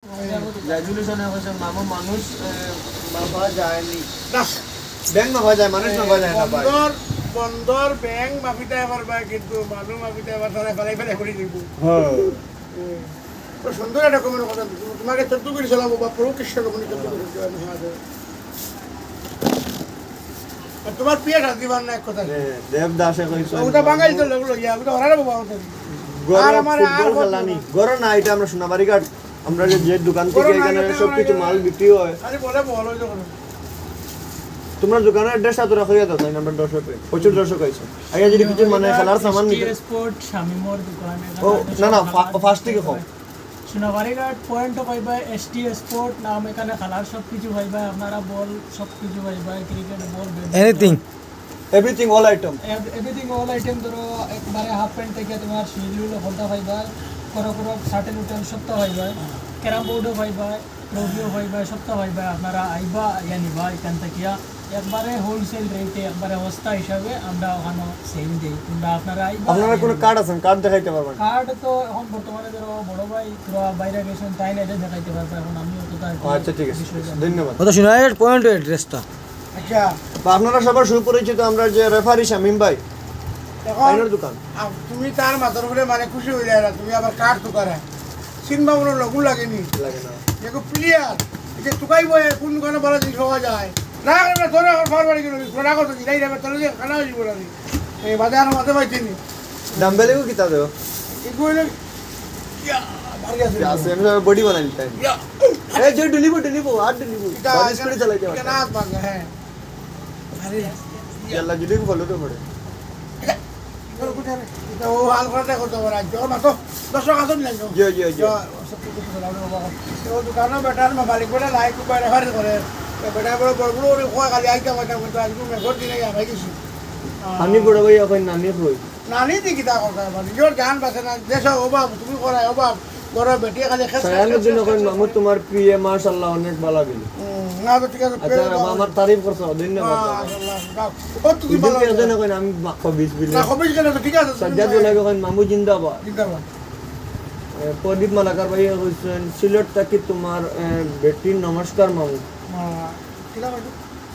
গ্র্যাজুলেশনে হয়েছে মামু মানুষ মাপা যায়নি ব্যাংক মাপা যায় মানুষ মাপা যায় না ভাই বন্দর ব্যাংক মাপিতে এবার ভাই কিন্তু মানুষ মাপিতে এবার তারা ফেলাই ফেলাই করে দিব হ্যাঁ তো সুন্দর একটা কমেন্ট কথা তোমাকে 14 করে চালাবো বা প্রকৃষ্ট কমেন্ট 14 করে আর তোমার পিয়া দিবার না এক কথা দেবদাসে কইছো ওটা বাঙালি তো লোক লইয়া ওটা ওরা বাবা আমাদের আর আমার আর খেলানি গরো না এটা আমরা সোনাবাড়ি ঘাট আমরা যে দোকান থেকে এখানে সবকিছু মাল বিক্রি হয় আরে বলে বলো যখন তোমরা দোকানের অ্যাড্রেসটা তো রাখিয়া দাও তাই নাম্বার 10 पे প্রচুর দর্শক আইছে আগে যদি কিছু মানে খেলার সামান নিতে স্পোর্ট শামিমর দোকানে ও না না ফার্স্ট থেকে কম সোনাবাড়ি ঘাট পয়েন্ট পাইবা এসটি স্পোর্ট নাম এখানে খেলার সব কিছু পাইবা আপনারা বল সব কিছু পাইবা cricket ball everything all item everything all item ধরো একবারে হাফ প্যান্ট থেকে তোমার শিলগুলো হলটা পাইবা করো করো শার্টের উঠেন সপ্তাহ পাইবা ক্যারাম বোর্ডও পাইবা ট্রফিও পাইবা সপ্তাহ পাইবা আপনারা আইবা ইয়া নিবা এখান থেকে একবারে হোলসেল রেটে একবারে সস্তা হিসাবে আমরা ওখানে সেল দিই তোমরা আপনারা আইবা আপনারা কোনো কার্ড আছেন কার্ড দেখাইতে পারবেন কার্ড তো এখন বর্তমানে ধরো বড় ভাই তোরা বাইরে গেছেন তাই না এটা দেখাইতে পারবে এখন আমিও তো তাই আচ্ছা ঠিক আছে ধন্যবাদ কত শুনায় পয়েন্ট অ্যাড্রেসটা আচ্ছা তো আপনারা সবার সুপরিচিত আমরা যে রেফারি শামিম ভাই এখন আইনের দোকান তুমি তার মাথার উপরে মানে খুশি হয়ে যায় না তুমি আবার কার্ড তো করে সিনেমা মনে লগু লাগেনি লাগে না দেখো প্লেয়ার এটা টুকাইব কোন দোকানে ভালো জিনিস পাওয়া যায় না আমরা ধরে আমার ফারবারি গেল তোরা কত দিন এই রে তোরা যে খানা হইব না এই বাজার মাঝে পাইছিনি ডাম্বেলেও কিতা দেও এগুলো ভারী আছে আছে আমি বডি বানাই তাই এই যে ডুলিবো আর ডুলিবো বডি স্পিড চালাইতে এটা না ভাঙে হ্যাঁ ভারী আল্লাহ যদি বলো তো পড়ে এগুলো কোথায় এটা ও হাল করতে করতে পারে জো মাতো 10 টাকা দিন জি জি জি তো দোকানে বেটার মালিক বলে লাইক করে রেফারি করে বেটা বড় বড় বড় কয় খালি আইতা মাইতা কিন্তু আজকে মেঘর দিনে ভাই কিছু আমি বড় ভাই এখন নানি কই নানি দিকে তা কথা মানে জোর জান বাসে না দেশ অভাব তুমি করাই অভাব বড় বেটি খালি খেস সায়ানের জন্য কই মামু তোমার প্রিয় মাশাআল্লাহ অনেক ভালো গেল না তো ঠিক আছে আচ্ছা আমার তারিফ করছো ধন্যবাদ মাশাআল্লাহ ও তুমি ভালো ভালো কেন কই আমি 20 বিল না খবিস কেন তো ঠিক আছে সাজ্জাদ বলে কই মামু জিন্দাবাদ জিন্দাবাদ প্রদীপ মালাকার ভাই কইছেন সিলেট থেকে তোমার বেটির নমস্কার মামু ঠিক আছে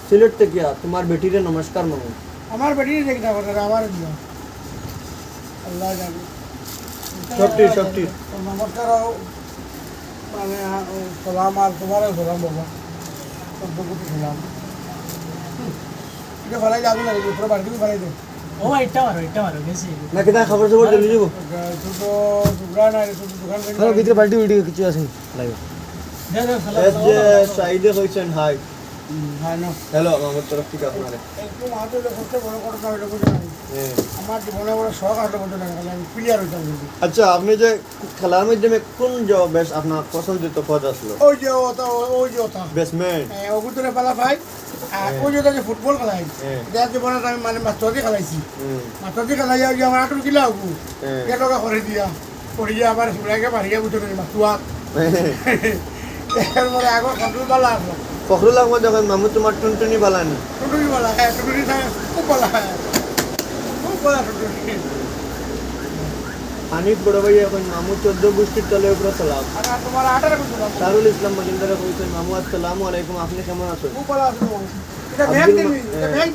সিলেট থেকে তোমার বেটিরে নমস্কার মামু আমার বেটি দেখতে কথা আমার দিও আল্লাহ জানে সবটি নমস্কার মানে সালাম আর তোমার সালাম বাবা সবকিছু সালাম এটা ভালো যাবে না পুরো বাড়ি ভালো দে ও এটা মারো গেছি না কিতা খবর খবর জলদি দিব তো দোকান আর তো দোকান তার ভিতরে পাল্টি ভিডিও কিছু আছে লাইভ এস যে সাইদে কইছেন হাই হ্যাঁ না হ্যালো আমার তরফ থেকে আপনারে একটু মাত্র করতে বড় কথা হলো বুঝে না আমার জীবনে বড় শখ আসলে বুঝে না আমি প্লেয়ার হইতাম আচ্ছা আপনি যে খেলার মাধ্যমে কোন জব বেশ আপনার পছন্দিত পদ আসলো ওই যে ওটা ব্যাটসম্যান ওগুতরে পালা ভাই ওই যে ফুটবল খেলাই দেখ জীবনে আমি মানে মাস্টারি খেলাইছি মাস্টারি খেলাই যে আমার 8 কিলো হবু কে টাকা করে দিয়া পড়িয়া আবার সুরাইকে মারিয়া বুঝে মাস্তুয়া এরপরে আগর কন্ট্রোল পালা আসলো ফখরুল আহমদ যখন মামু তোমার টুনটুনি বালানি টুটুনি বলা হ্যাঁ টুটুনি খুব বলা খুব বলা টুটুনি হানিফ বড় ভাই এখন মামু 14 গোষ্ঠীর তলে উপরে সালাম আর তোমার 18 বছর সারুল ইসলাম মজুমদার কইছেন মামু আসসালামু আলাইকুম আপনি কেমন আছেন খুব বলা আছে এটা ব্যাংক দিবি এটা ব্যাংক